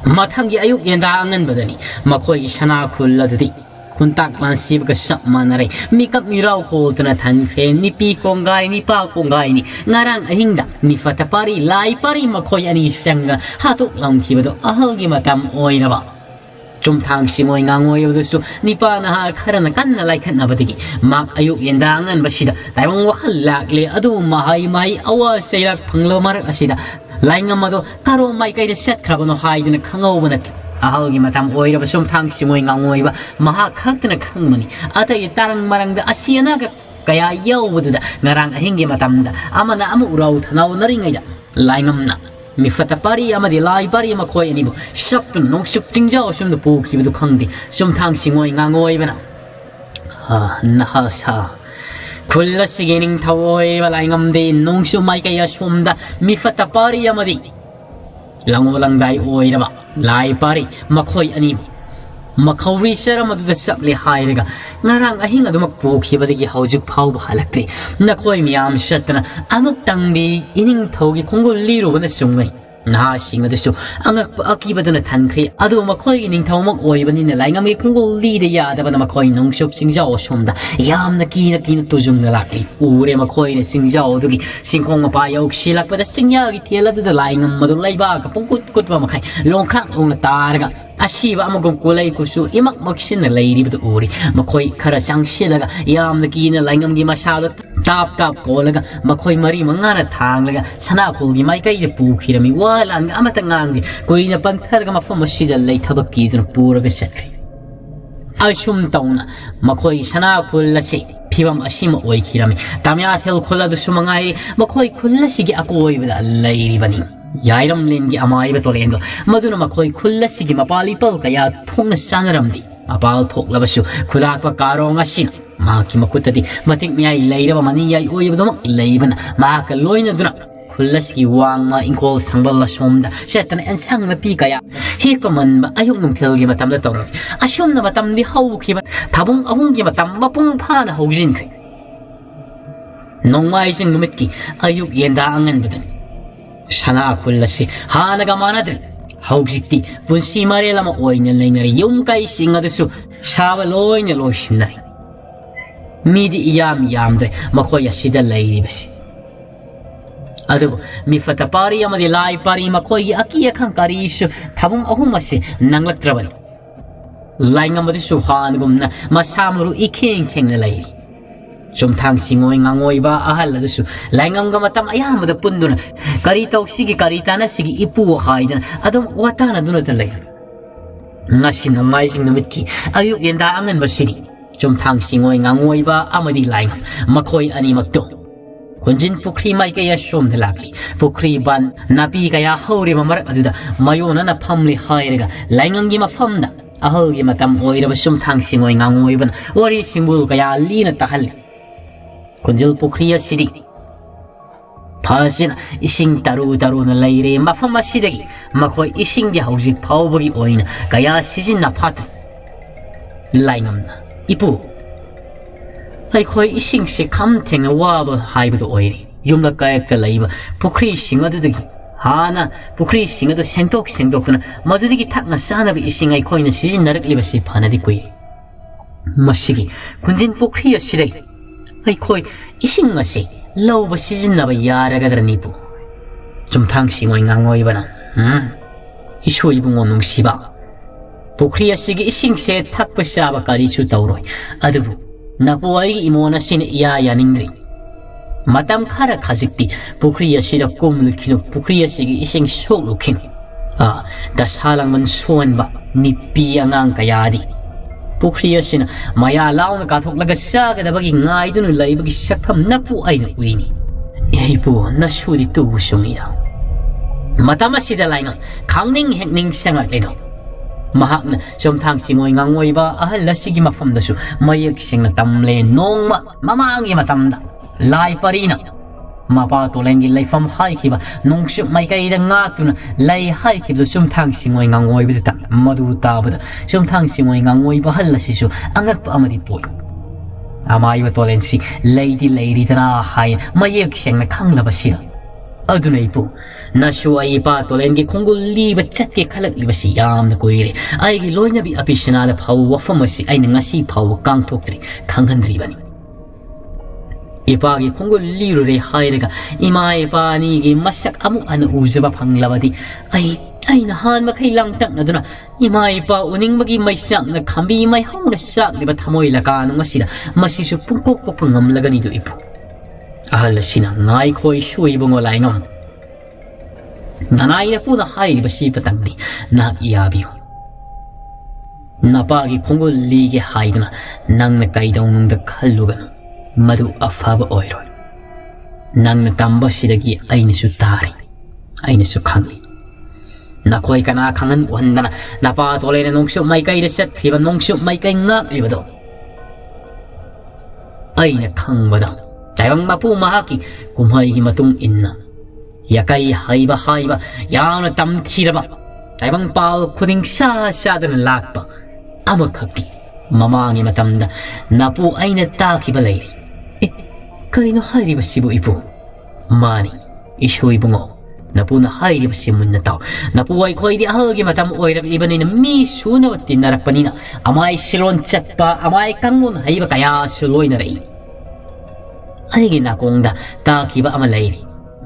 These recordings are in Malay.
matangi ayuk yenda angan badani makoi shana khulladudi kuntak lansib ka sakmanare mikap miraw ko tana thanre ni pi kongai ni pa kongai ni ngarang ahingda ni fatapari lai pari makoi ani sanga hatuk lam khibado ahalgi matam oiraba chumthang simoi ngangoi yodusu ni pa na ha kharana kanna lai khanna badigi mak ayuk yenda angan basida taibang wakhal lakle adu mahai awa seirak phanglo mar asida laingam karo mai kai de set khrabano haidina khangau bana ahalgi matam oiraba sumthang simoi ngangoiba maha khaktana khangmani atai tarang marangda asiana ga kaya yawbuda ngarang ahingi matamda amana amu urau thanau naringaida laingamna mi fatapari amadi lai pari makoi anibu saptu nongsuk tingjao sumdu pukhibudu khangdi sumthang simoi ngangoibana nahasa kulla sigining thawoi laingamde nongsu mai kaya sumda mi fatapari amadi langolang dai oiraba lai pari makoi anibu makhawi sarama du sakle hairaga ngarang ahing adumak pokhibadagi haujuk phau halakri nakoi miyam shatna amuk tangbi ining thogi khongol liru bana sungai na singa desu angak akibadana thankri adu makoi ining thawmak oibani na laingam gi khongol li de ya da bana makoi nongshop singjao somda yamna kina tujung na lakli ure makoi ne singjao dugi singkhong ma pa yok silak pada singya gi thela du da laingam madu laiba ka pungkut kut ba makai longkhak ong na targa asiba amagong kulay kusu imak maksin na lairi bito uri makoi kara sangsilaga yamna kina laingam gi masalo tap kolaga makoi mari mangana thanglaga sana khulgi mai kai de pukhirami walang amata ngangi koina pantharaga mafam masida lay thabak ki dun puraga sakri ashum tauna makoi sana khulasi phibam asima oikhirami tamya thel khuladu sumangai makoi khulasi gi akoi bida lairi bani yairam lengi amai ba tolendo maduna makoi khullasi gi mapali pal kaya thong sanaramdi apal thok labasu khulak pa karong asin ma ki makutadi matik miyai leira mani yai oyibdom leibana ma ka loina duna khullasi gi wang ma inkol sangbal la somda setan en sang na pi kaya he kaman ba ayuk nung thel gi matam la tor asum na matam di hau ki thabung ahung gi matam mapung pha na haujin thri nongmai sing numit ki ayuk yenda angan bedan sana khulasi hanaga manadri haujikti punsi mare lama oina leinari yum kai singa desu saba loina loishinai midi yamdre makoya sida lairi basi adu mi fatapari amadi lai pari makoyi akiya khang karisu thabum ahumasi nanglaktrabani laingam desu hanagumna masamuru ikeng na lairi sumthang singoi ngangoi ba ahal adusu laingam ga matam ayamada punduna kari tauksigi kari tana sigi ipu haidan adum watana duna talai ngasi namai sing numit ayuk yenda angan basiri sumthang singoi ngangoi ba amadi laingam makoi ani makto kunjin pukri mai kaya som thalakli pukri ban napi kaya hore mamar aduda mayona na phamli hairega laingam gi mafamda ahal gi matam oira sumthang singoi ngangoi ban wari singbul kaya lina tahal kunjil pukriya sidi pasina ising taru na laire mafama sidagi makoi ising di haujik phawbagi oina kaya sizin na phat laingamna ipu ai khoi ising se kham thenga waba haibadu oiri yumla kaya ka laiba pukri singa dudagi hana pukri singa do sengtok na madudigi thakna sanabi ising ai khoina sizin narakliba si phanadi koi masigi kunjin pukriya sidagi ai khoi ising ngasi lawba sizinna ba yaragadrani bu chumthang singoi ngangoi bana isu ibung onung siba pukriya sigi ising se thakpa saba kari chu tawroi adubu napuai imona sin ya ningri matam khara khajikti pukriya sida komlu khino pukriya sigi ising sok lukhin da salang man suan ba nipi angang kayadi pukriya sina maya launa ka thok laga saga da bagi ngai dunu lai bagi sakpham napu aina uini ei bu na sudi tu sumia matama sida laina khangning hekning sangat ledo mahakna somthang singoi ngangoi ba ahal lasigi mafam dasu mayak singna tamle nongma mamangi matamda lai parina mapa to lengi laifam hai khiba nongsu mai kai da ngatuna lai hai khib lu somthang singoi ngangoi bita madu ta bada somthang singoi ngangoi ba hal lasisu angat pa amari poi amai ba to lensi lady dana hai mayak singna khangla basira adunai pu nasu ai pa tolen gi khongul li ba chat ke khalak li ba si yam na koire ai gi loina bi apishna da phau wa famasi ai na ngasi phau kang thok tri khanghan dri bani ipa gi khongul li ru re hairega ima ipa ni gi masak amu an uzaba phanglawadi ai na han ma khai lang tak na duna ima ipa uning magi mai sak na khambi mai hong na sak li ba thamoi la ka nu ngasi da masi su pungkok ko pangam lagani du ipu ahal sina ngai khoi shui bungo lai ngam nanai na pu na hai ba si patang ni na iabiu napa gi khongul li gi hai duna nang na kai dong nung da khallugan madu afaba oiro nang na tamba sidagi aina su tari aina su khangli na koi kana khangan wandana napa tole na nongsu mai kai da sat khiba nongsu mai kai ngak libado aina khangbada taibang mapu mahaki kumhai gi matung inna yakai haiba yana tam thiraba taibang pal khuding sa dan lakpa amakhaki mamangi matamda napu aina takhiba leiri karino hairiba sibu ipu mani ishui bungo napu na hairiba simun na tao napu ay khoi di ahal gi matam oirak libani na mi suna watin narakpanina amai silon chatpa amai kangun haiba kaya suloi na rei ai gi nakongda takhiba ama leiri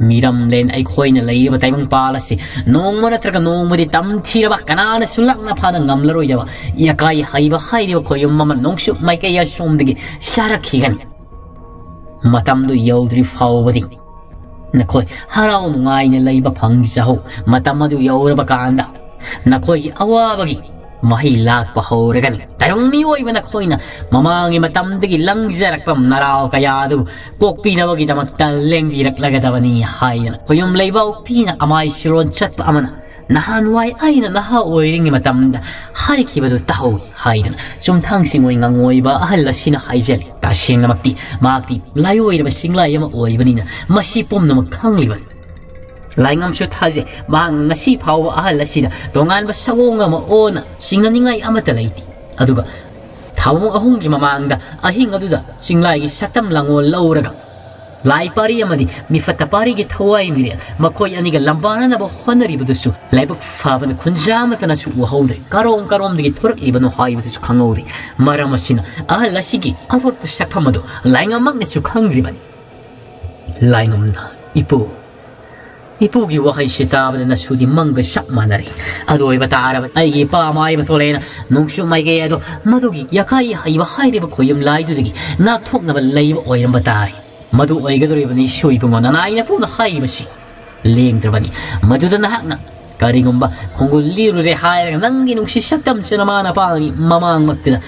miram len ai khoi na leiba taibang palasi nongma natraga nongmadi tam thiraba kanana sulak na phana ngamlaroi jawa yakai haiba hairiba khoyum mama nongshu maike ya somdigi sarakhigan matam du yaudri fawbadi nakhoi harau nungai na leiba phang jaho matam du yauraba kanda nakhoi awabagi mahi lak pa horegani tayong nioi bana khoi na mamangi matam digi langjarak pam narao kaya du kokpi na wagi tamak tal lengbirak lagadabani haina koyum leiba pina amai siron chat pa amana nahan wai aina naha oiringi matamda hai kibadu tahu haidana sumthang singoi ngangoi ba ahalla sina haijali ta singna makti layoi ba singlai ama oibanina masi pomna makhangli ba laingam su thaje ba ngasi phau ahalla sida tongan ba sagonga ma ona singaningai amata leiti aduga thawu ahung gi mamangda ahing aduda singlai gi satam langol lauraga lai pari amadi mi fatapari gi thawai mire makoi ani ga lambana na ba honari budusu laibuk fabana khunjamata na su wahaude karom digi thorak ibano haibu su khangori maramasina ahalla sigi arot sakhamadu laingam mak ne su khangri ban laingam na ipugi wahai sitabada na sudi manga sakmanari adoi batara ai pa mai batolena nongsu mai ge ado madugi yakai haiba hairiba khoyum laidu digi na thokna ba leiba oiram batai madu oigadori bani shoi bungona na ina puna haiba si lengdrabani madu da na karigumba khongul liru re haira nangi nungsi sakam sinamana pani mamang makda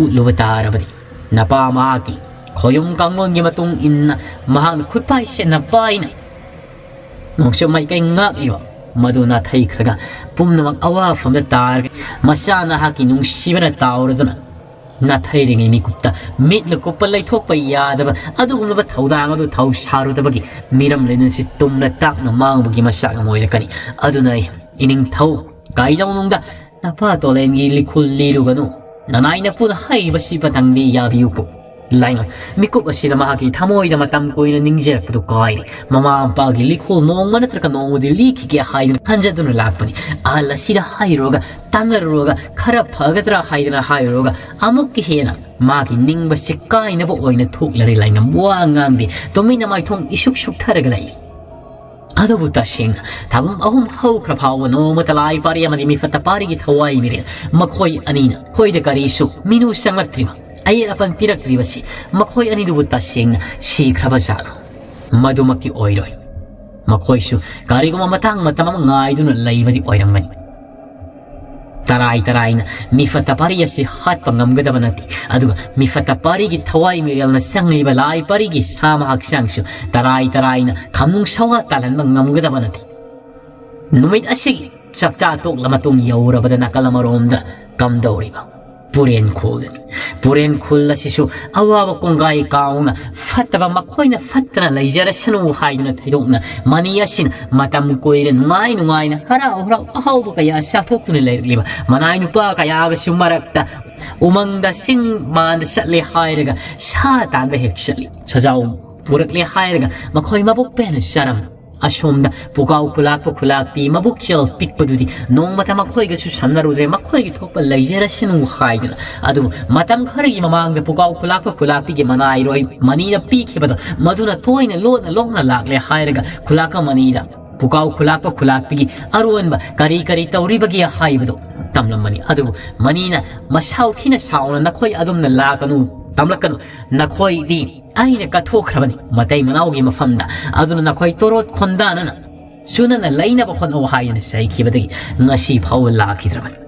ulu batara bani na pa maki khoyum kangon gi matung inna mahang khutpai sena paina nongsu mai kai ngak iwa maduna thai khraga pumnamak awa famda tar masana haki nungsibana tawraduna na thai ringi mi kupta mit na kupal lai thok pa yadaba adugumna ba thaudang adu thau saru tabagi miram lenin si tumna tak na mang bagi masak moira kani adunai ining thau kai dawnungda na pa tolen gi likul liru ganu nanai na pun hai basi patang bi yabiu pu lainga mikup asina mahaki thamoi da matam koina ningjer padu kairi mama pa gi likhol nong mana traka nong di likhi ke haidna hanjadun lakpani ala sira hairoga tanaroga khara phagatra haidna hairoga amuk ki hena magi ningba sikai na bo oina thuklari lainga muangang di tomina mai thong isuk suk tharaga lai adabu tasing tabum ahum hau khrapawa no matalai pari amani mi fatapari gi thawai mire makhoi anina khoi de kari su minu sangatrima ai apan pirak tribasi makhoi ani dubu tasing si khrabasa madumaki oiroi makhoi su kari ko matang matamam ngai dun laibadi oirang mani tarai na mi fatapari si hat pangam gadabanati aduga mi fatapari gi thawai mirel na sangli balai pari gi sama haksang su tarai na khamnung sawa talan mangam gadabanati numit asigi chakcha tok lamatung yaura badana kalamaromda kamdauriba puren khul la sisu awawa kongai kauna fataba makhoina fatna laijara sanu haiduna thaidokna maniyasin matam koire ngai na hara ahau kaya sathokune leirliba manai nupa kaya ga sumarakta umangda sing mand satle hairaga sa tan be heksali sajau purakle hairaga makhoi mabuk pen saram asomda pukau kulakpi mabuk chel pikpadudi nongmata makhoigasu samnarudre makhoigi thokpa leijera sinu haidna adu matam kharigi mamangda pukau kulakpi ge manai roi manina pikhibada maduna toina lona longna lakle hairaga kulaka manida pukau kulakpi ge arunba kari tauribagi haibado tamlamani adu manina masau thina sauna nakhoi adumna lakanu tamlakanu nakhoi di aina kathokhrabani matai manaugi mafamda aduna nakhoi torot khondanana sunana laina ba khon haina sai khibadagi ngasi phau lakhidrabani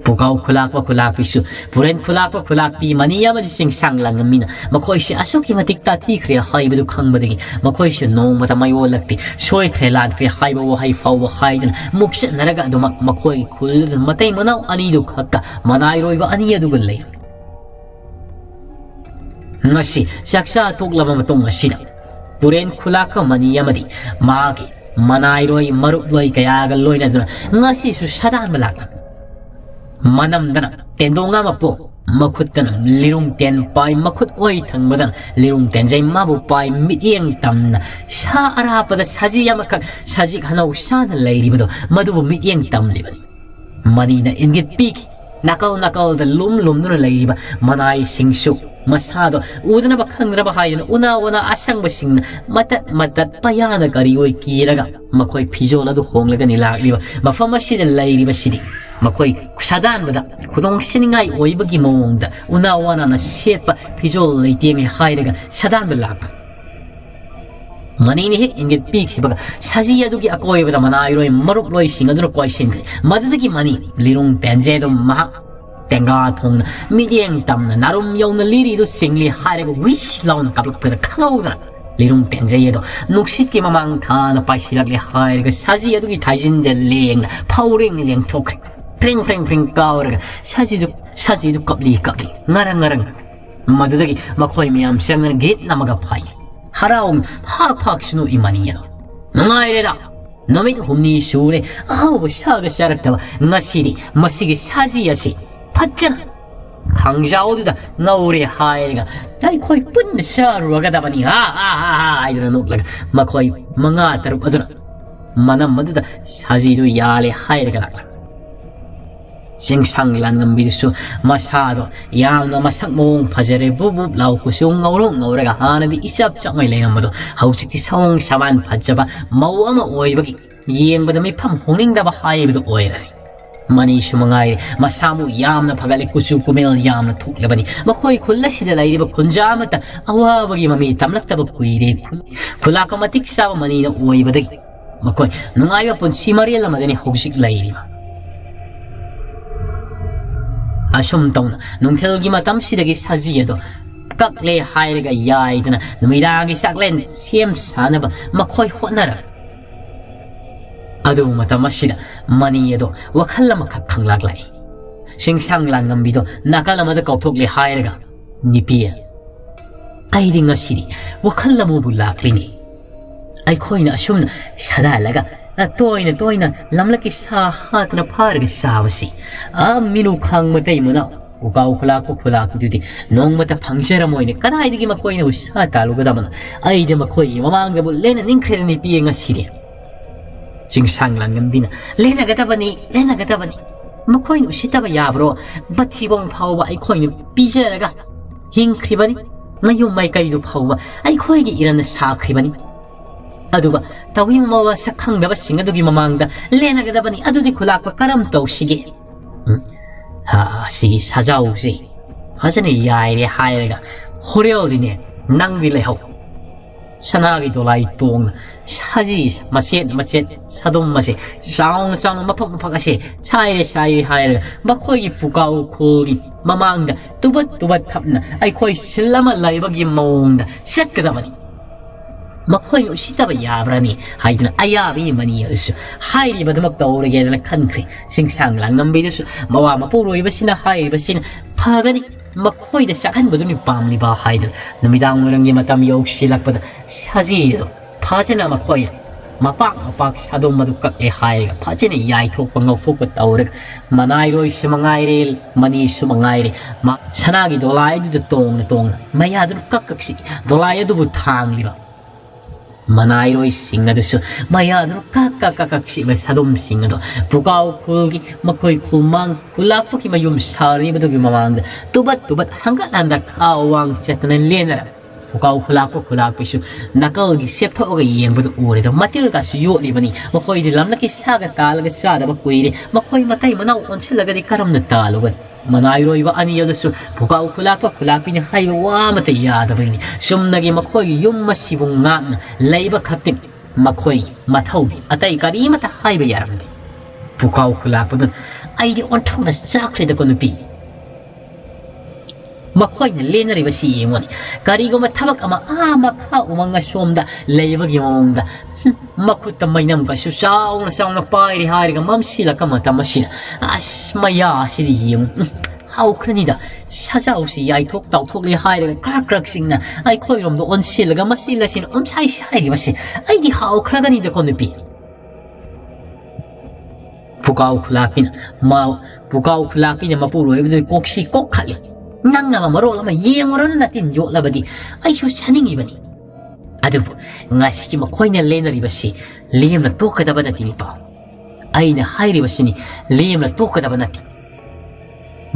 pukau kulakpi su puren kulakpi maniya madi sing sanglangamina makhoi si asoki matikta thi khri haibadu khangbadagi makhoi si nong mata mayo lakti soi khrelan khri haiba wo hai fau wo haidan muksa naraga adu makhoi khul matai manau ani du khakka manai roiba ani adu gallai ngasi saksa toklaba matong asida puren kulaka maniya madi magi manai roi marup loi kaya gal loina duna ngasi su sadan malakna manam dana tendonga mapo makut dana lirung ten pai makut oi thangbadan lirung ten jai mabu pai mityeng tamna sa arapada saji yamakak saji khanau sana leiribado madubu mityeng tamlibani manina ingit pik nakal da lum nuna leiriba manai singsu masado udana bakhangraba haidana una asangba singna matat payana kari oi kiraga makoi phijola du honglaga ni lakliba mafama sida leiriba sidi makoi sadan bada khudong siningai oibagi mongda una na sepa phijol leitemi hairaga sadan ba lakpa manini he ingit pik hibaga saji adugi akoi bada manai roi marup loi singaduna question madadagi mani lirung tenje do ma tenga thong midyeng tamna narum yawna liri do singli hairaga wish lawn kaplak peda khangawdra lirung tenje do nuksit ki mamang thana paisirak le hairaga saji adugi thajin de leng pauring leng thok pring kauraga sajidu kapli ngarang madudagi makhoi miyam sangna gate namaga phai haraung phak sunu imaniya nangaireda namit humni sure aw shaga sharakta ngasiri masigi saji yasi phatjana khangjaoduda ngaure hairaga dai khoi pun sharuga dabani ha aidra noklaga makhoi manga taruk aduna manam maduda sajidu yale hairaga lakla singsang langam bisu masado yamna masak mong phajare bubu lau kusung ngauraga hanadi isap changai leinamado hausikti song saban phajaba mawama oibagi yengbada mi pham honingdaba haibadu oirai mani sumangai masamu yamna phagale kusu kumel yamna thuklabani makhoi khullashida lairiba khunjamata awabagi mami tamlaktaba kuire khulaka matik sawa mani na oibadagi makhoi nungaiba punsi mariala madani hogsik lairiba asum tawna nungthelgi matam sidagi sajiyado kakle hairaga yaidana numidagi saklen sem sanaba makhoi honara adu matam asida maniyado wakhallama khanglaklai singsang langambido nakalamada kauthokle hairaga nipiya aidinga siri wakhallamu bulaklini ai khoina asumna sadalaga toina lamlaki sa hatna phargi sawasi minu khang matai muna ukau khulak dudi nong mata phangshara moine kadai digi makoi na usa talu gadamana ai de makoi mamang de lena ninkreni pienga siri singsang langambina lena gadabani makoi nu sitaba yabro bathi bong phawba ai khoi ni pijaraga hingkribani ngayu mai kai du phawba ai khoi gi iran sakribani aduga tawi mawa sakhang daba singadugi mamangda lena gadabani adudi khulakpa karam tawsige sigi sajausi hajane yaire hairaga horeodine nangdi leho sanagi dolai tong saji macet sadom mase saung mapagase sai hairaga bakhoi pukau khogi mamangda tubat thapna ai khoi silama laibagi mongda set gadabani makhoi usitaba yabrani haidna ayabi mani asu hairi badamak tawrege dana khankri singsang langambi dasu mawa mapuroi basina hairi basina phagani makhoi da sakhan baduni pamli ba haidna namidang murangi matam yoksilakpada sajido phajana makhoi mapak sadom madukak e hairiga phajene yai thokpa ngauthokpa tawreg manai roi sumangairel mani sumangaire ma sanagi dolai du tong maya du kakkaksi dolai du bu thangliba Manairoi sing adusu mayadro kakak si sadom sing ado pukau kulgi makoi kulmang kulakpo ki mayum sari badugi mamang tubat hanggat anda kawang setanen lenara pukau kulakpo su nakal gi septho ga yeng badu ure do matil ka su yo libani makoi di lamna ki saga talaga sada ba kuire makoi matai manau onchelaga di karam na talugan Manairoi ba ani yadasu pukau kulakpi ni hai wa mata yada bini sumnagi makoi yum masibung ngak leiba khaktin makoi mathau atai kari mata hai ba yaramdi pukau kulakpo dun ai di onthuna sakre da konupi makoi na lenari ba si yengoni kari go mathabak ama makha umanga somda leiba gi mongda Makuta mainam ka saung na pai ri hari ka mamsila ka mata masila as maya sidi yim how kranida sajau si ai thok tau thok li hai ka krak sing na ai khoi rom do on sil ga masila sin sai sai ri basi ai di how kragani de konupi pukau khulapin ma puro e koksi kok khali nang na maro ma yengoron na tin jo labadi ai su saningi bani Aduh, ngasi makoi na lenari basi, liam na toka da banati ni pa. Ay na hairi basi ni, liam na toka da banati.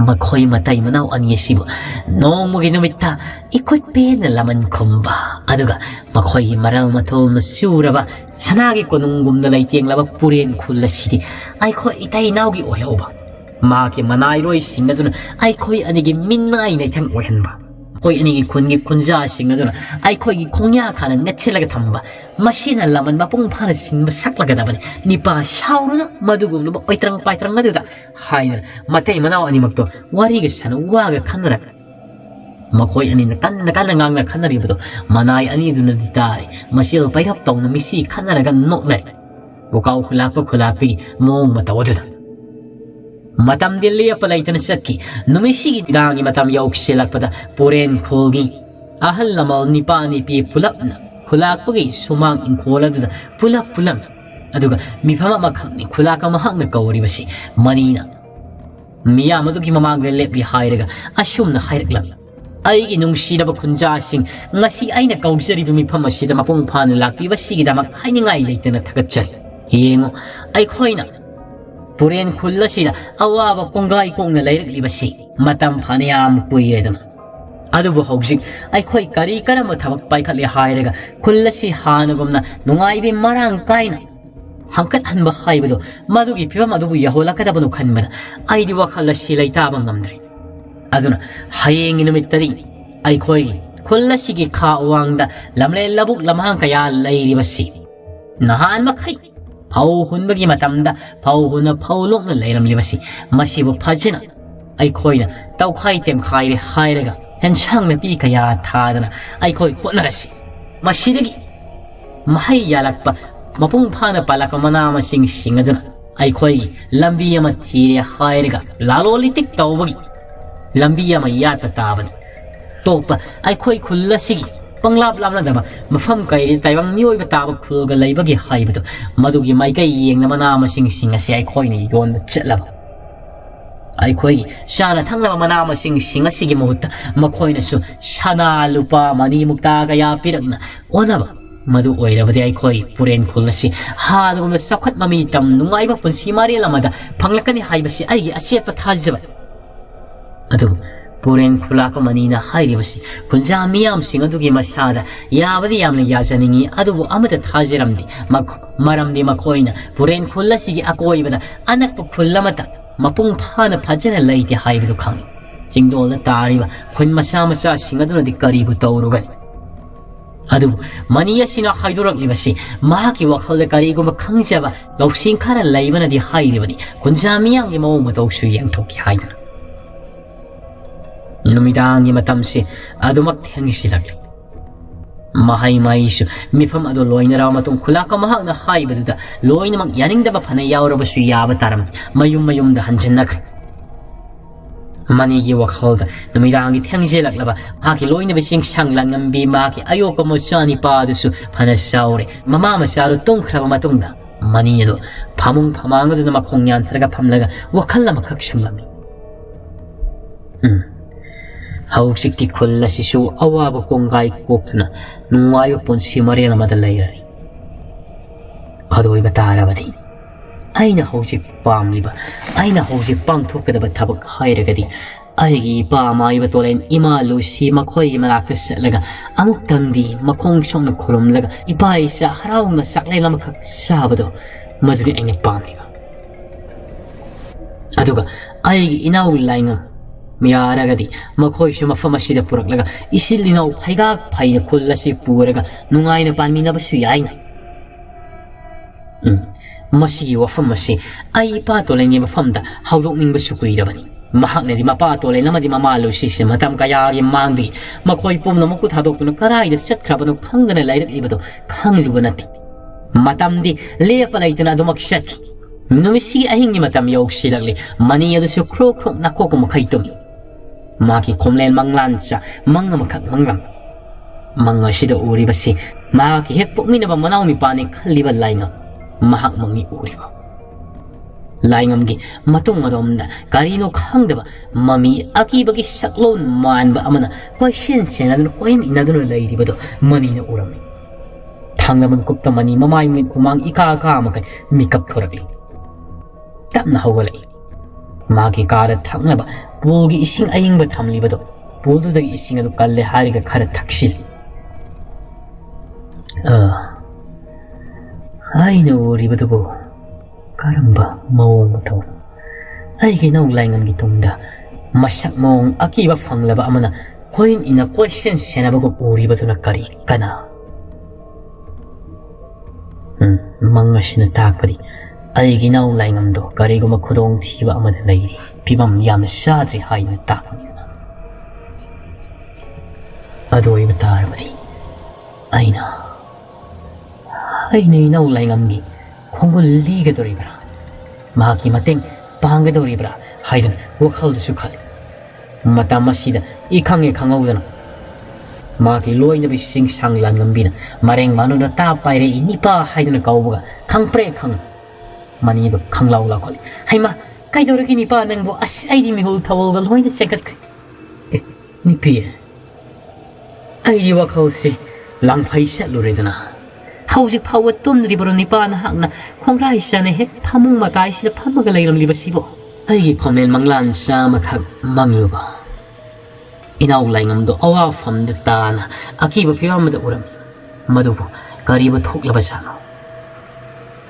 Makoi matay manaw ang yesibo, noong mo ginumita, ikot pena laman kumba. Aduh ga, makoi maral matol na sura ba, sanagi ko nung gumdalay tiyang labak purin kula siti, ay ko itay naugi oyaw ba. Maki manayroy singa doon, ay ko'y anigi minay na itang oyan ba. Koi anigi kunja singa doon ay ko'y kongya ka na ngatsilaga tamba masina laman mapung pana sin masaklaga daban ni pa shauro na madugum no paitrang nga duda hay matay manaw ani magto wari ga sana waga kanara makoy ani nakanangang na kanari ba to manay ani doon na ditari masil pairap taw na misi kanara ga no na bukaw kulapi mong matawadod Matam dilia pala ito na saki, numisigi dangi matam yauk silak pada puren kogi. Ahal lamal ni pa ni pi pulap na, kulak pagi sumang in kola duda pulap. Aduga, mi pama makhang ni kulaka mahang na kawari basi, manina. Miya madugi mamagre lepi hairaga, asyum na hairak lang. Ay inong sida ba kunjasing, ngasi ay na kaugsari dumi pama sida mapung panulak, basi gidamak ay ni ngay late na tagatsay. Yengo, ay koy na. Puren kulla sida awaba kongai kong na layrak libasi matam phanayam kuiredam adubu hogsik ai khoi kari karam thabak pai khali hairaga kulla si hanagumna nungai bi marang kaina hangkat hanba haibedo madugi phibam adubu yahola kadabanu khanmana ai di wakhalla si laita bang namdre aduna hayeng inumittari ai khoi kulla sigi kha wangda lamle labuk lamhang kaya lairibasi nahan makhai Pau hun bagi matamda, pau hun pau lok na layram libasi, masibo pajina. Ay koy na, tau kay tem kay hairaga, hensang na pi kaya tadana, ay koy kunarasi. Masidagi, mahay yalak pa, mapung pana pala ka manama sing aduna. Ay koy, lambiya matiri hairaga, lalo litik tau bagi. Lambiya mayata taban. Topa, ay koy kulasigi. Panglap lam na daba mafam kay taybang miyoy bataba khulga laybagi haibado madugi mai kay yeng na manama sing asi ay khoi ni yon chalaba ay khoi shana thangla manama sing asigi mohutta makhoi na su shana lupa mani mukta kaya piragna onaba madu oirabadi ay khoi puren khulasi ha dum sakhat mami tam nungai ba punsi mari lamada phanglakani haibasi ay gi asepa thajaba adu Puren kulaka manina hairibasi kunja miyam singadugi masada yabadi yamna yajaningi adubu amata thajiramdi maramdi makoina puren kullasigi akoibada anak kullamata mapung phana phajana laiti haibidu khang singdolda tariba kun masa singaduna di karibu tawrugan adu maniya sina haidurak libasi mahaki wakhalda karigu makhangjaba lawsing khara laibana di hairibani kunja miyam gi mawma tawsu yang thoki haina Numidangi matamsi adumak hangsilagli. Mahay maisu mifam adu loy na raw matong kulaka mahang na haibadu da loy na yaning da ba panayaw ra basu yaba taram mayum da hanjan nakri. Manigi wakhalda numidangi hangsilagla ba haki loy na bising sanglan ngambi maki ayoko mo sani padusu panasawre mama masaru tongkra ba matong da maniya do pamung pamanga do na makongyan talaga pamlaga wakalla makaksumami. Hausik ti kulla sisu awaba kong gai koktuna nungayo pon si Maria na madalayari. ꯑꯗꯣꯏꯕ ꯇꯥꯔꯕꯗꯤ ꯑꯩꯅ ꯍꯧꯖꯤꯛ ꯄꯥꯝꯂꯤꯕ ꯑꯩꯅ ꯍꯧꯖꯤꯛ ꯄꯥꯡꯊꯣꯛꯀꯗꯕ ꯊꯕꯛ ꯍꯥꯏꯔꯒꯗꯤ ꯑꯩꯒꯤ ꯏꯄꯥ ꯃꯥꯏꯕ ꯇꯣꯂꯦꯟ ꯏꯃꯥ ꯂꯨꯁꯤ ꯃꯈꯣꯏꯒꯤ ꯃꯅꯥꯛꯇ ꯆꯠꯂꯒ ꯑꯃꯨꯛꯇꯪꯗꯤ ꯃꯈꯣꯡ ꯁꯣꯛꯅ ꯈꯨꯔꯨꯝꯂꯒ ꯏꯄꯥ ꯏꯆꯥ ꯍꯔꯥꯎꯅ ꯆꯥꯛꯂꯦꯟ ꯑꯃꯈꯛ ꯆꯥꯕꯗꯣ ꯃꯗꯨꯅꯤ ꯑꯩꯅ ꯄꯥꯝꯂꯤꯕ ꯑꯗꯨꯒ ꯑꯩꯒꯤ ꯏꯅꯥꯎ ꯂꯥꯏꯉꯝ ꯌꯥꯔꯒꯗꯤ ꯃꯈꯣꯏꯁꯨ ꯃꯐꯝ ꯑꯁꯤꯗ ꯄꯨꯔꯛꯂꯒ ꯏꯁꯤꯜ ꯏꯅꯥꯎ ꯐꯩꯒꯥꯛ ꯐꯩꯅ ꯈꯨꯜ ꯑꯁꯤ ꯄꯨꯔꯒ ꯅꯨꯡꯉꯥꯏꯅ ꯄꯥꯟꯃꯤꯟꯅꯕꯁꯨ ꯌꯥꯏꯅ ꯃꯁꯤꯒꯤ ꯋꯥꯐꯝ ꯑꯁꯤ ꯑꯩ ꯏꯄꯥ ꯇꯣꯂꯦꯟꯒꯤ ꯃꯐꯝꯗ ꯍꯧꯗꯣꯛꯅꯤꯡꯕꯁꯨ ꯀꯨꯏꯔꯕꯅꯤ ꯃꯍꯥꯛꯅꯗꯤ ꯃꯄꯥ ꯇꯣꯂꯦꯟ ꯑꯃꯗꯤ ꯃꯃꯥ ꯂꯨꯁꯤꯁꯦ ꯃꯇꯝ ꯀꯌꯥꯒꯤ ꯃꯥꯡꯗꯒꯤ ꯃꯈꯣꯏ ꯄꯨꯝꯅꯃꯛꯄꯨ ꯊꯥꯗꯣꯛꯇꯨꯅ ꯀꯔꯥꯏꯗ ꯆꯠꯈ꯭ꯔꯕꯅꯣ ꯈꯪꯗꯅ ꯂꯩꯔꯛꯂꯤꯕꯗꯣ ꯈꯪꯂꯨꯕ ꯅꯠꯇꯦ ꯃꯇꯝꯗꯤ ꯂꯦꯞꯄ ꯂꯩꯇꯅ ꯑꯗꯨꯃꯛ ꯆꯠꯈꯤ ꯅꯨꯃꯤꯠꯁꯤꯒꯤ ꯑꯍꯤꯡꯒꯤ ꯃꯇꯝ ꯌꯧꯁꯤꯜꯂꯛꯂꯤ ꯃꯅꯤ ꯑꯗꯨꯁꯨ ꯈ꯭ꯔꯣꯛ ꯈ꯭ꯔꯣꯛ ꯅꯥꯀꯣꯛꯄ ꯃꯈꯩ ꯇꯨꯝꯃꯤ ꯃꯥꯒꯤ ꯈꯣꯝꯂꯦꯟ ꯃꯪꯂꯥꯟꯆ ꯃꯪ ꯑꯃꯈꯛ ꯃꯪꯂꯝ ꯃꯪ ꯑꯁꯤꯗ ꯎꯔꯤꯕꯁꯤ ꯃꯍꯥꯛꯀꯤ ꯍꯦꯛ ꯄꯣꯛꯃꯤꯟꯅꯕ ꯃꯅꯥꯎ ꯅꯤꯄꯥꯅꯤ ꯈꯜꯂꯤꯕ ꯂꯥꯏꯉꯝ ꯃꯍꯥꯛ ꯃꯪꯅꯤ ꯎꯔꯤꯕ ꯂꯥꯏꯉꯝꯒꯤ ꯃꯇꯨꯡ ꯑꯗꯣꯝꯗ ꯀꯔꯤꯅꯣ ꯈꯪꯗꯕ ꯃꯃꯤ ꯑꯀꯤꯕꯒꯤ ꯁꯛꯂꯣꯟ ꯃꯥꯟꯕ ꯑꯃꯅ ꯀꯣꯏꯁꯦꯟ ꯁꯦꯟꯅꯗꯨꯅ ꯀꯣꯏꯟ ꯏꯟꯅꯗꯨꯅ ꯂꯩꯔꯤꯕꯗꯣ ꯃꯅꯤꯅ ꯎꯔꯝꯃꯤ ꯊꯥꯡꯂꯕꯟ ꯀꯨꯞꯇ ꯃꯅꯤ ꯃꯃꯥꯏ ꯃꯤꯠ ꯎꯃꯥꯡ ꯏꯀꯥ ꯀꯥꯃꯈꯩ ꯃꯤꯀꯞ ꯊꯣꯔꯛꯂꯤ ꯇꯞꯅ ꯍꯧꯒꯠꯂꯛꯏ ꯃꯥꯒꯤ ꯀꯥꯗ ꯊꯛꯅꯕ ꯄꯨꯜꯒꯤ ꯏꯁꯤꯡ ꯑꯏꯪꯕ ꯊꯝꯂꯤꯕꯗꯣ ꯄꯨꯜꯗꯨꯗꯒꯤ ꯏꯁꯤꯡ ꯑꯗꯨ ꯀꯜꯂꯦ ꯍꯥꯏꯔꯒ ꯈꯔ ꯊꯛꯆꯤꯜꯂꯤ ꯑꯩꯅ ꯎꯔꯤꯕꯗꯨꯕꯨ ꯀꯔꯝꯕ ꯃꯑꯣꯡ ꯃꯇꯧ ꯑꯩꯒꯤ ꯏꯅꯧ ꯂꯥꯏꯉꯝꯒꯤ ꯇꯨꯡꯗ ꯃꯁꯛ ꯃꯑꯣꯡ ꯑꯀꯤꯕ ꯐꯪꯂꯕ ꯑꯃꯅ ꯀꯣꯏꯟ ꯏꯟꯅ ꯀꯣꯏꯁꯦꯟ ꯁꯦꯟꯅꯕꯒꯨꯝ ꯎꯔꯤꯕꯗꯨꯅ ꯀꯔꯤ ꯀꯅꯥ ꯃꯪ ꯑꯁꯤꯅ ꯇꯥꯛꯄꯗꯤ ꯑꯩꯒꯤ ꯏꯅꯧ ꯂꯥꯏꯉꯝꯗꯣ ꯀꯔꯤꯒꯨꯝꯕ ꯈꯨꯗꯣꯡꯊꯤꯕ ꯑꯃꯗ ꯂꯩꯔꯤ ꯐꯤꯕꯝ ꯌꯥꯝꯅ ꯆꯥꯗ꯭ꯔꯤ ꯍꯥꯏꯅ ꯇꯥꯛꯄꯅꯤ ꯑꯗꯨ ꯑꯣꯏꯕ ꯇꯥꯔꯕꯗꯤ ꯑꯩꯅ 이나우 라잉암기 콩을 리게더리브라 마기 마땡 방게더리브라 하이든 워칼도 수칼 마타마시다 이강에 강하우다나 마기 로이너비 싱상란 남비나 마랭 마누나 따빠이레 이니빠 하이든 가오부가 강프레 강 마니도 강라울라 콜 하이마 까이도르기 니빠 낭보 아시 아이디 미홀 타월가 로이드 생각 니피에 아이디 와칼시 랑파이샷 로레드나 hauzik phawa tumdri baro nipan hakna khongrai sane he phamung matai sida phamaga leiram liba sibo ai khomen manglan sa makhak mangluba inau laingam do awa fam de tan akiba phiam da uram madubo kariba thoklaba sa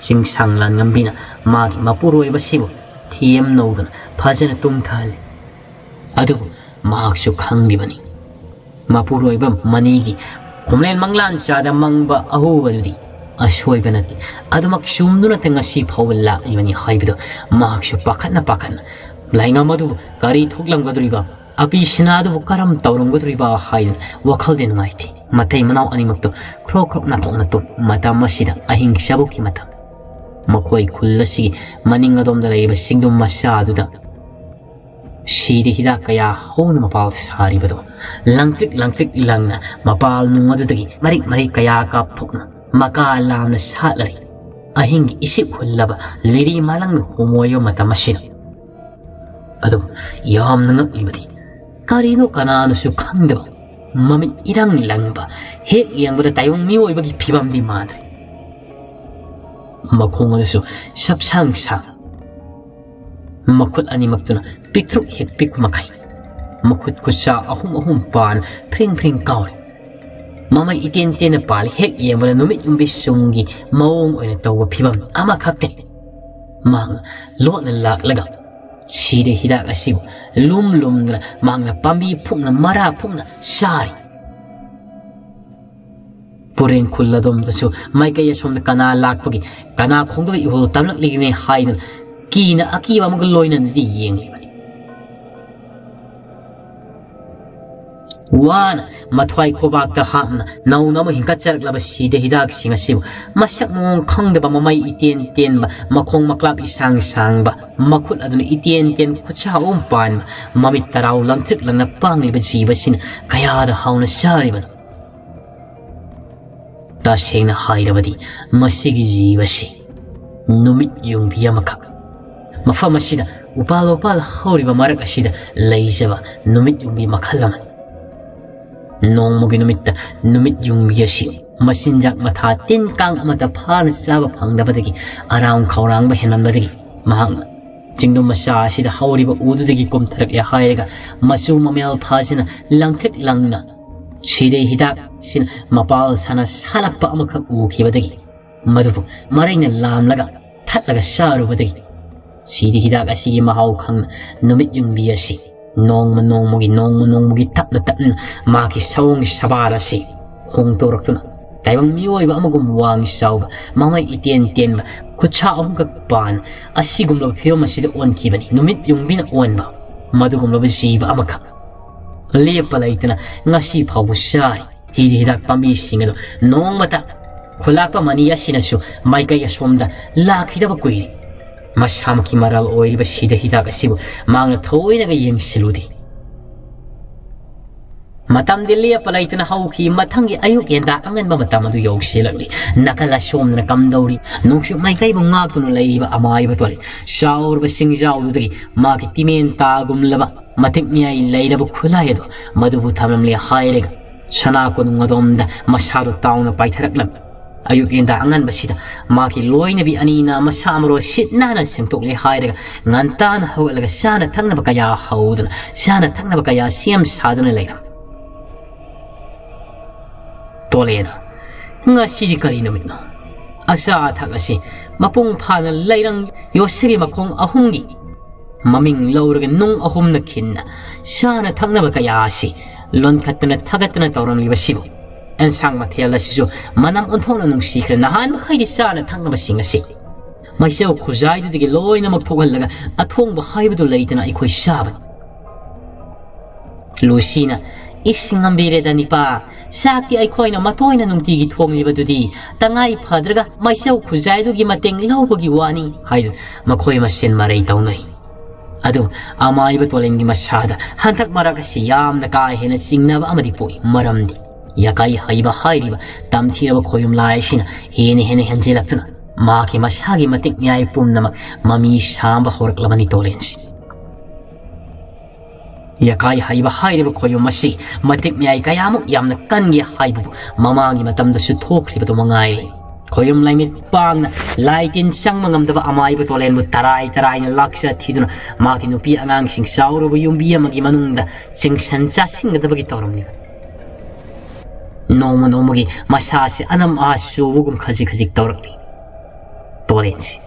sing sanglan ngambina magi mapuroi ba sibo thiem nodana phajana tumthal adu mahaksu khangbibani mapuroi ba manigi ꯈꯣꯝꯂꯦꯟ ꯃꯪꯂꯥꯟ ꯆꯥꯗ ꯃꯪꯕ ꯑꯍꯨꯕꯗꯨꯗꯤ ꯑꯁꯣꯏꯕ ꯅꯠꯇꯦ ꯑꯗꯨꯃꯛ ꯆꯨꯝꯗꯨꯅꯇ ꯉꯁꯤ ꯐꯥꯎꯕ ꯂꯥꯛꯂꯤꯕꯅꯤ ꯍꯥꯏꯕꯗꯣ ꯃꯍꯥꯛꯁꯨ ꯄꯥꯈꯠꯅ ꯂꯥꯏꯉꯝ ꯑꯗꯨꯕꯨ ꯀꯔꯤ ꯊꯣꯛꯂꯝꯒꯗꯧꯔꯤꯕ ꯑꯄꯤ ꯁꯤꯅꯥ ꯑꯗꯨꯕꯨ ꯀꯔꯝ ꯇꯧꯔꯝꯒꯗꯧꯔꯤꯕ ꯍꯥꯏꯗꯨꯅ ꯋꯥꯈꯜꯗ ꯅꯨꯡꯉꯥꯏꯇꯦ ꯃꯇꯩ ꯃꯅꯥꯎ ꯑꯅꯤꯃꯛꯇꯣ ꯈ꯭ꯔꯣꯛ ꯈ꯭ꯔꯣꯛ ꯅꯥꯊꯣꯛꯅ ꯇꯨꯝ ꯃꯇꯝ ꯑꯁꯤꯗ ꯑꯍꯤꯡ ꯆꯥꯕꯨꯛꯀꯤ ꯃꯇꯝ ꯃꯈꯣꯏ ꯈꯨꯜ ꯑꯁꯤꯒꯤ ꯃꯅꯤꯡ ꯑꯗꯣꯝꯗ ꯂꯩꯔꯤꯕ ꯆꯤꯡꯗꯨꯝ ꯃꯆꯥ ꯑꯗꯨꯗ 시리 히다 그야 호는 마팔 사리버도 랑틱 랑나 마팔 누마두더기 마리 그야 갑톡나 마카 람나 사라리 아힝기 이십 훌라바 리리 말랑 호모요 마타마시나 아도 염능 이버디 까리노 까나노수 칸데바 마미 이랑 랑바 해 이양보다 다용 미오이버기 비밤디 마드리 마콩어수 삽상상 makhut ani maktuna piktruk hit pik makai makhut kusa ahum pan pring kawi mama iten na pali hek yemana numit umbi sungi maong oina tawa phibam ama khakte mang lona lak laga chide hidak asibu lum na mangna pambi phukna mara phukna sari puren khulladom dasu maikaya somna kana lakpagi kana khongdo ihol tamlak ligine haina kina akiba mga loinan di yeng wana matwai kobak ta hamna nauna mo hingkat charak laba side hidak singa sibu masak mong khang de ba mamay iten ba makhong maklap isang ba makul aduna iten kutsa umpan mamit taraw lang tik lang na pangli ba jiba sin kaya da hauna sari ba ta sing na haira ba di masigi jiba si numit yung biya makak mafam asida upal hauri ba marak asida leizaba numit yung bi makhalaman nong mo ginumit yung biyasi masinjak matha tin kang amata phana saba phangdabadagi around khaurang ba henambadagi mahang jingdom masa sida hawriba ududagi komtharak ya hairega masu mamel phasina langthik langna sidei hidak sin mapal sana salakpa amakha ukhibadagi madubu maraina lamlaga thatlaga sarubadagi sidei hidak asigi mahau khang numit yungbi asi nongmugi tapna tapna maki sawng sabara si khong toraktuna taibang mioi ba amagum wang sauba mamai iten tenba kucha ahum ka pan asigum lo phio masida on kibani numit yungbina on ba madugum lo jiba amaka lepalaitna ngasi phawu sai ti hidak pambi singado nongmata khulakpa mani asinasu maikai asomda lakhidaba kui mashamaki maral oil ba sida hidak asibu mangna thoinaga yengsiludi matam dilia palaitna hauki mathangi ayuk yenda angan ba matam adu yoksilakli nakala somna kamdauri nokshu maikai bu ngak tunu leiba amai ba tole shaur ba singjau du dagi maki timen ta gumlaba matik miyai leida bu khulai do madubu thamlamli hairega sana ko ngodom da masharu tauna paitharaklam ayuk yenda angan ba sida maki loina bi anina masamro sitnana sengtokli hairega ngantana hawlaga sana thangna ba kaya haudna sana thangna ba kaya siam sadana leira tolena nga sidi kari namitna asa thagasi mapung phana leirang yosiri makong ahungi maming lauraga nung ahum na kinna sana thangna ba kaya si lon khatna thagatna tawram liba sibu en sang mathela sisu manam onthona nung sikra nahan ba khaidi sana thangna ba singa si maisau khuzai du digi loina mak thogallaga athong ba khaibu leitana ikhoi saba Lucina isingambire danipa sakti aikhoina matoina nungtigi thonglibadudi tangai phadraga maisau khuzaidugi mateng laubagi wani haidu makhoi masen marai taunai adu amaiba tolengi masada hantak maraga siyamna ka hena singnaba amadi poi maramdi yakai haiba hairiba tamthiraba khoyum laisina hene henjilaktuna maki masagi matik nyai pumnamak mami samba horaklabani tolensi yakai haiba hairiba khoyum masi matik nyai kayamu yamna kangi haibu mamangi matamda su thokriba to mangai khoyum laimit pangna laitin sangmangamdaba amaiba tolen mu tarai na laksa thiduna maki nupi angang sing sauruba yumbi amagi manungda singsan chasinggadabagi tawramni nomogi masasi anam asubugum khajik tawrakli tolensi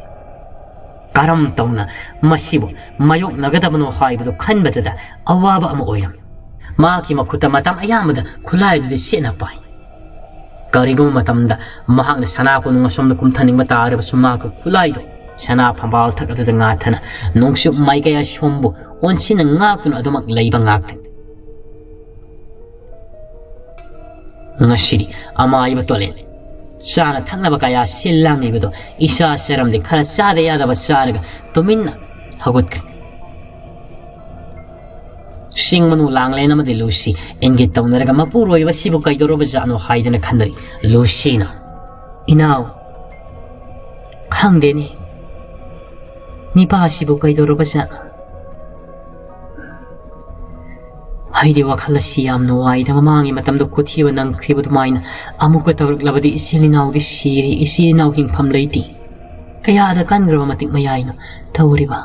karam tawna masibu mayok nagadabano haibado khanbadada awaba ama oyam maki makhuta matam ayamada khulaidu sena pai karigum matamda mahakna sana ko nung asomda kumthaning mataraba sumaka khulaidu sana phambal thakada nga thana nongsu maikaya sombu onsina ngaktun adumak leiba ngakte ngashiri amaiba tolen sana thaknaba kaya sillangibedo isa seramde khara sade yadaba saraga tuminna hagut singmanu langlena made Lucy engage tawnaraga mapuroiba sibu kaidoroba jano haidana khandari Lucina inaw khangdeni nipa sibu kaidoroba ja haide wakhala siam no waida mamangi matamdo kothiwa nang khribu maina amuka tawrak labadi isilinaw di siri isilinaw hingpham leiti kaya da kangraba matik mayaina tawriba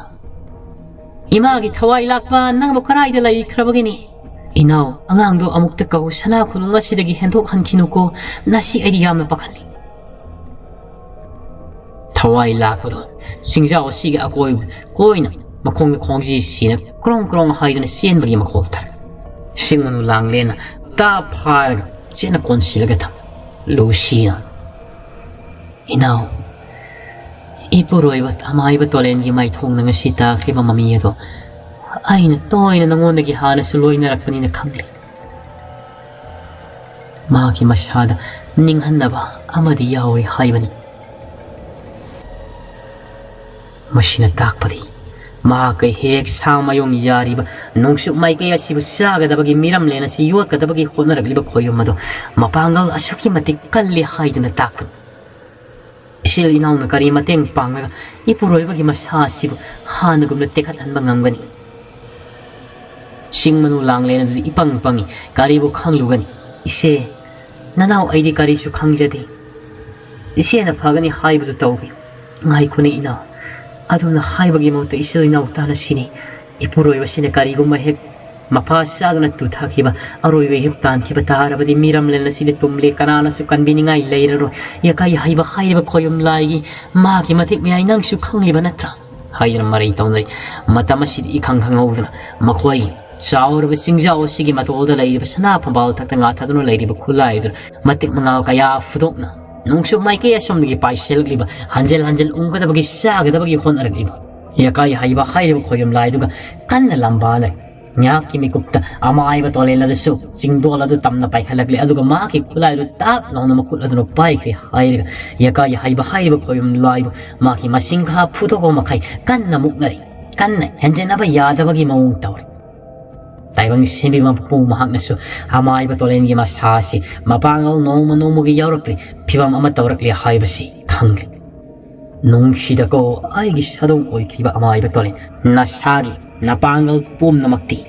imagi thawai lakpa nangbo karai da lai khrabagini inaw angangdo amukta kaw sana khununga sidagi hendok hankinuko nasi idiyam na pakhali thawai lakpado singjaw siga akoi koina makong khongji sina krong haidana sen bagi makhoftar singmanu langlena ta phar chena konsilaga ta Lucina inaw ipuroibat amaiba tolen gi mai thong nang sita khriba mami do aina toina nangon gi hana suloina rakani na khangli ma ki masada ninghanaba amadi yawi haibani mashina takpadi ma kai hek samayong yariba nongsu mai kai asibu saga dabagi miram lena si yot ka dabagi khona ragliba khoyum mado mapangal asuki matik kalli haiduna takpad isil inaw na kari mateng pangaga ipuroy bagi masasibu hanagum na tekat hanba nganggani singmanu langlena dudi ipang pangi karibu khanglugani ise nanaw aidi karisu khangjadi isena phagani haibadu tawbi ngai kuni ina aduna haibagi mota isilina utana sini ipuroi wasine karigumma hek mapa sagna tu thakiba aroi we hep tan thiba tarabadi miram len sine tumle kanana su kanbini ngai leiraro yakai haiba khaiba khoyum laigi ma ki matik mi ainang su khangliba natra haina marai tawnari matamasid I khangkhangawdna makhoi chaur ba singja osigi matolda leiriba sana phambal thakta nga thadunu leiriba khulaidur matik mangaw kaya fudokna nungsu mai ke asomgi paisel liba hanjel ungkada bagi saga bagi khon arliba yakai haiba khaiba khoyum laiduga kanna lamba le nya kimi kupta amai ba tole la su singdo la du tamna pai khalakle aduga ma ki khulai du tap lona makut adunu pai kri hairiga yakai haiba khaiba khoyum laibu ma ki masing kha phuto ko makai kanna muknari kanna henjena ba yada bagi maung tawri taibang simbi ma pu mahak nasu amai ba tole ngi masasi mapangal no gi yawrakli phibam ama tawrakli haiba si khangli nung hida ko ai gi sadong oi khiba amai ba tole nasagi napangal pum namakti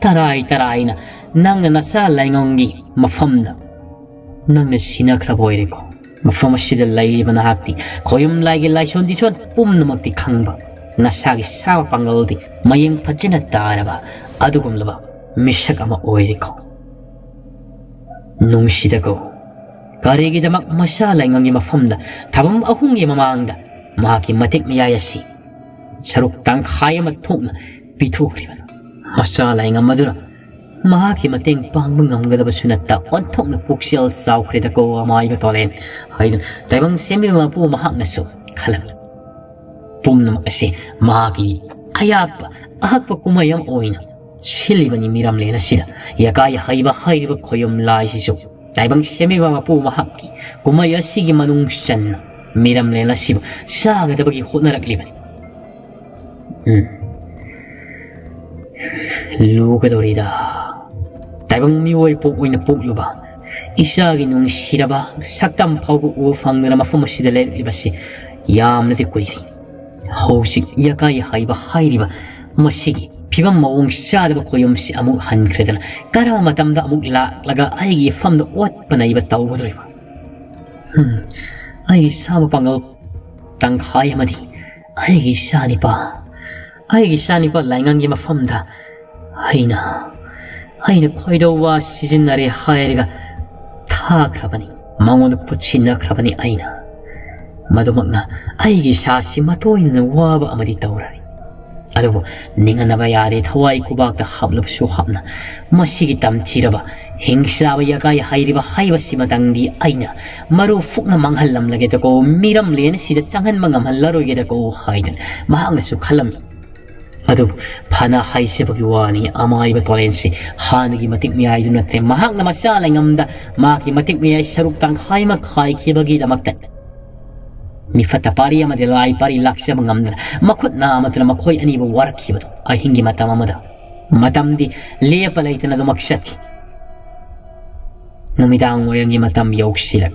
tarai na nang nasa laingongi mafamda nang sina kraboire ko mafam sida lai banahakti khoyum laigi laison di chon pum namakti khangba nasagi sawa pangal di mayeng phajina taraba adugum laba misak ama oire ko nung sida ko karigi damak masa laingongi mafamda tabam ahungi mamangda maki matik miyayasi saruk tang khaya mathukna pithukriba masa lainga madura mahaki mateng pangba ngamgadaba sunatta onthokna puksel saukrida ko amai ba tolen haidun taibang sembi ma pu mahakna su khalam pumnam ase mahaki ayapa ahakpa kumayam oina shilibani miram lena sida yakai haiba khaiba khoyom lai sisu taibang sembi ma pu mahaki kumaya sigi manung channa miram lena sibu sagadaba gi khotnarakliba Lugadorida taibang miwai pok oina pok luba isagi nung siraba saktam phawbu u fangna mafam sida le ibasi yamna ti koiri hosik yakai haiba khairiba masigi phibam mawong sadaba koyom si amuk han khredana karama matamda amuk laga aigi famda ot panaiba tawgodriba ai sama pangal tangkhai amadi aigi sanipa laingangi mafamda haina khoidowa sizinare hairiga thakrabani mangon puchina krabani aina madumakna aigi sasi matoina waba amadi tawrari adubo ninganaba yare thawai kubakta hablabsu hapna masigi tamchiraba hingsaba yakai hairiba haiba simatangdi aina maru fukna manghallam lage ko miram len sida changhan mangam hallaro ge ko haidan mahangna su khalami adu phana haise bagi wani amai ba tolensi hanagi matik mi ai dunate mahak na masala ngamda maki matik mi ai saruk tang khaima khai khibagi damakta mi fata pari amade lai pari laksa ngamda makhut na matna makhoi ani ba war khibado a hingi matama mada matamdi lepa laitana do maksat numidang wayangi matam yoksila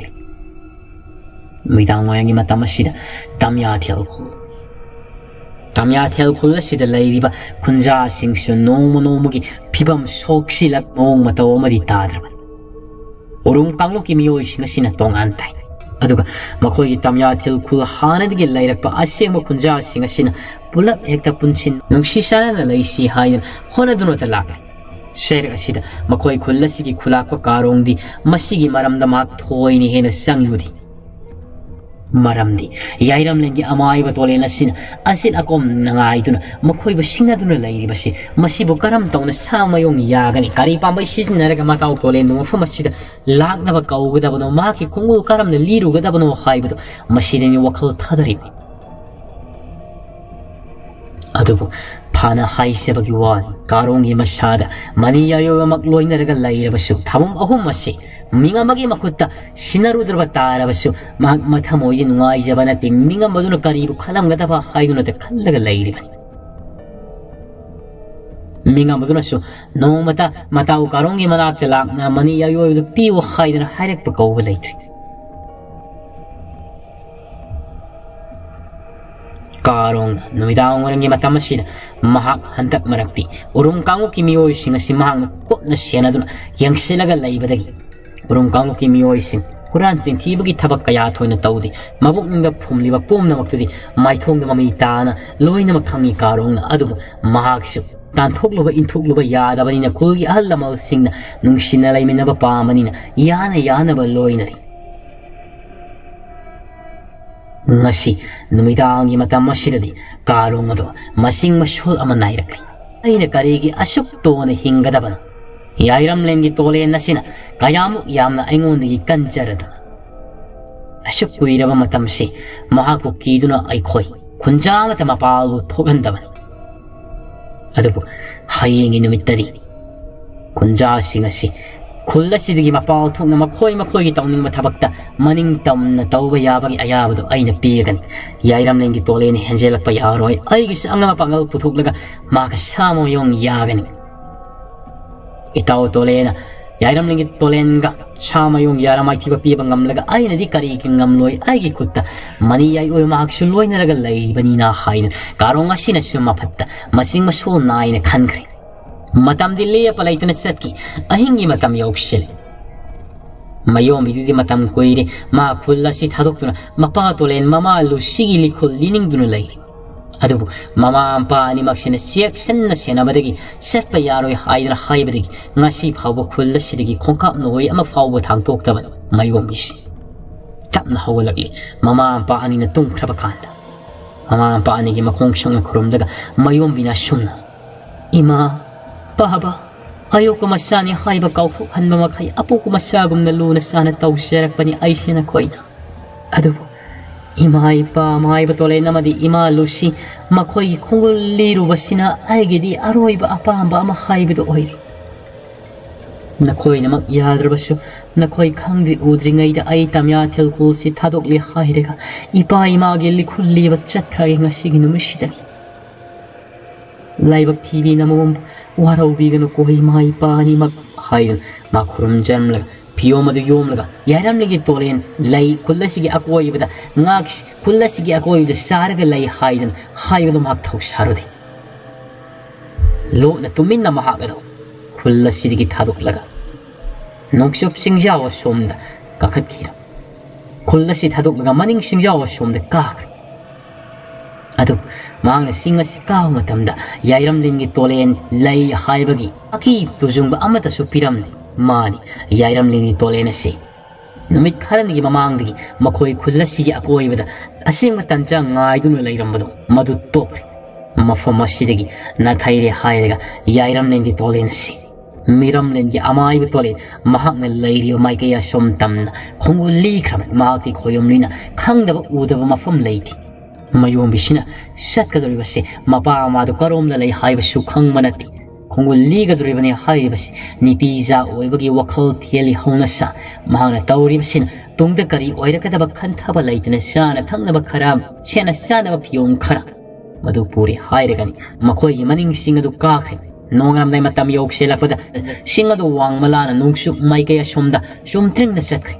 numidang wayangi matam asida tamya tel khul sida leiriba khunja singsu nomogi phibam soksilak mong mataw mari tadraba urung tangloki miyoi singasina tongan tai aduga makhoi tamya tel khul hanadigi leirakpa asengma khunja singasina pulap hekta punchin nungsi sana leisi hayan khonadunu talak sher asida makhoi khulasigi khulakpa karongdi masigi maramda mak thoini hena sangyudi maramdi yairam lengi amai ba tolena sin asil akom nangai tuna makhoi ba singna tuna lairi basi masibu karam tawna samayong yagani kari pambai sisinaraga makau tolen no famasida lagna ba kauga bano maki kungul karam na liru ga bano khaibu masideni wakhal thadari adubu phana haise bagi wan karongi masada mani yayo makloina raga lairi basu thamum ahum masi minga magi makutta sinarudra tara basu mathamoyi nungai jabana ti minga maduna karibu khalam gada ba haiduna te khallaga lairi bani minga maduna su no matau karongi manak te lakna mani yayo piu haidana harek pa ko laitri karong numidang warangi matamasida mahak hantak marakti urung kangu kimiyoy singa si mahak ko na siya na duna yang silaga laibadagi Burung kanguk ki miyoising Quran sing thibagi thabak kaya thoina tawdi mabuk ninga phumliba pumna maktudi maithong na mami tana loina makhangi karong na adu mahaksu tan thokluba inthokluba yadabani na kulgi ahlamal singna nungsina laimina ba pamani na yana ba loina ri ngasi numidangi matam masidadi karong ado masing mashul ama nairakli aina karigi asuk tona hingadaban Yairam lengi tole nasina kayamu yamna aingongi kanjarada Ashuk kuiraba matamsi mahaku kiduna aikoi kunjama tamapalu thogandaban Adubu hayingi numitari kunja singasi kullasidigi mapal thokna makoi gi tawning mathabakta maning tamna tawba yabagi ayabadu aina pigan Yairam lengi tole ni henjelak pa yaroi aigi sanga mapangal puthuklaga maka samo yong yagani Itaw tolena Yairam lingi tolenga Chama yung yaramay tiba piba ngamlaga Ay na di kariking ngamloy Ay gikutta Mani ay uy maaksuloy na lagalay Bani na hain Karong nga sinasumapatta Masing masul na ay na kankri Matam di liya pala ito na satki Ahingi matam yauksil Mayom ito di matam kuiri Maakula si tadok tuna Mapatolen mamalu sigili kul lining dunulay Adubu mama ampa ni maksina siyak sanna sena badagi setpa yaroi haidna haibadagi ngasi phawba khulla sidagi khongkap noi ama phawba thangtok taban mayom bisi tapna hawalagli mama ampa ani na tung khraba kanda mama ampa ani gi makong song khrum daga mayom bina sumna ima baba ayo ko masani haiba kawthok hanba makhai apu ko masagum na luna sana taw serak pani aisena koina adubu Imai pa mai batole namadi ima lusi makoi khungul liru basina aigedi aroi ba apamba ama khaibido oi nakoi namak yadra basu nakoi khangdi udringai da ai tamya thilkul si thadok li khairega ipa ima ge likhulli ba chatkha ge ngasi gi numishida laibak tv namum warau bigano koi mai pa ni mak hail makhurum jamla Piyomadu yomlaga Yairam lingi tolen Lai kullasigi akoi bada Ngaks kullasigi akoi bada Sarga lai haidan Haibadu mahak thaw sarudi Lo na tumin na mahagado Kullasigi thaduk laga Nongsyop singjawa somda Kakat kira Kullasi thaduk laga Maning singjawa somda kakri Adu Maang na singa si kaw matamda Yairam lingi tolen Lai haibagi Akib tuzungba amata supiramni Mani, Yairam lingi tolena si. Numit karan gi mamang digi, makoi kullasi gi akoi bada. Asing matancha ngai dunu lairam bado, madu topri. Mafamashi digi, na thaire hairega, Yairam lingi tolena si. Miram lingi amai batolen, mahak na lairi o maikaya som tamna. Khungu likram, mahak ti koyom lina, kangdaba udaba mafam laiti. Mayom bishina, satkadori basi, mapa amadu karom la lai haiba sukhang manati. Kungul liga duribani haibasi nipiza oibagi wakal thieli honasa mahana tauribasin tungda kari oirakadaba khantaba laitna sana thangnaba kharam sena sana phiyong khara madupuri hairegani makoi maning singadu kakhe nongam dai matam yokselakpada singadu wangmalana nungsuk maikaya somda somtring na satkri